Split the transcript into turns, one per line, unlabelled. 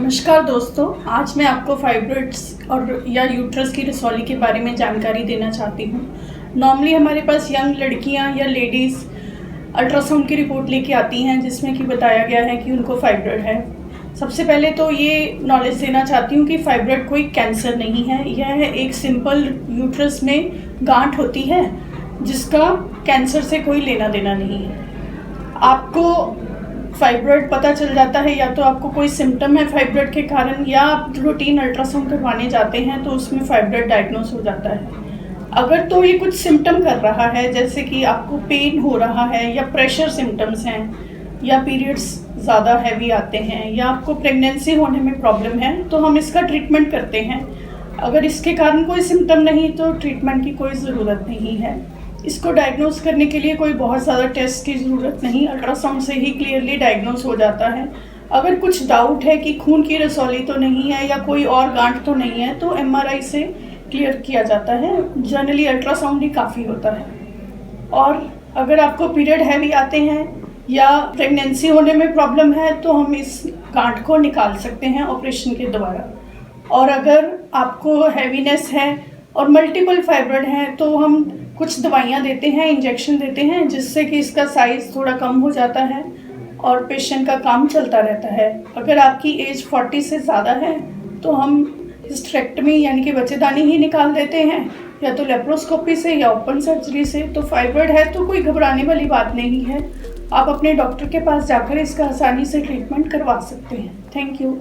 नमस्कार दोस्तों, आज मैं आपको फाइब्रॉइड्स और या यूट्रस की रसौली के बारे में जानकारी देना चाहती हूँ। नॉर्मली हमारे पास यंग लड़कियाँ या लेडीज़ अल्ट्रासाउंड की रिपोर्ट लेके आती हैं जिसमें कि बताया गया है कि उनको फाइब्रॉइड है। सबसे पहले तो ये नॉलेज देना चाहती हूँ कि फाइब्रॉइड कोई कैंसर नहीं है। यह एक सिंपल यूट्रस में गांठ होती है जिसका कैंसर से कोई लेना देना नहीं है। आपको फाइब्रॉइड पता चल जाता है या तो आपको कोई सिम्टम है फाइब्रॉइड के कारण, या आप रूटीन अल्ट्रासाउंड करवाने जाते हैं तो उसमें फाइब्रॉइड डायग्नोस हो जाता है। अगर तो ये कुछ सिम्टम कर रहा है, जैसे कि आपको पेन हो रहा है या प्रेशर सिम्टम्स हैं या पीरियड्स ज़्यादा हैवी आते हैं या आपको प्रेगनेंसी होने में प्रॉब्लम है, तो हम इसका ट्रीटमेंट करते हैं। अगर इसके कारण कोई सिम्टम नहीं तो ट्रीटमेंट की कोई ज़रूरत नहीं है। इसको डायग्नोस करने के लिए कोई बहुत ज़्यादा टेस्ट की ज़रूरत नहीं, अल्ट्रासाउंड से ही क्लियरली डायग्नोस हो जाता है। अगर कुछ डाउट है कि खून की रसौली तो नहीं है या कोई और गांठ तो नहीं है तो एमआरआई से क्लियर किया जाता है। जनरली अल्ट्रासाउंड ही काफ़ी होता है। और अगर आपको पीरियड हैवी आते हैं या प्रेगनेंसी होने में प्रॉब्लम है तो हम इस गांठ को निकाल सकते हैं ऑपरेशन के द्वारा। और अगर आपको हैवीनेस है और मल्टीपल फाइब्रॉइड हैं तो हम कुछ दवाइयाँ देते हैं, इंजेक्शन देते हैं, जिससे कि इसका साइज़ थोड़ा कम हो जाता है और पेशेंट का काम चलता रहता है। अगर आपकी एज 40 से ज़्यादा है तो हम हिस्टेरेक्टमी यानी कि बच्चेदानी ही निकाल देते हैं, या तो लेप्रोस्कोपी से या ओपन सर्जरी से। तो फाइब्रॉइड है तो कोई घबराने वाली बात नहीं है। आप अपने डॉक्टर के पास जाकर इसका आसानी से ट्रीटमेंट करवा सकते हैं। Thank you.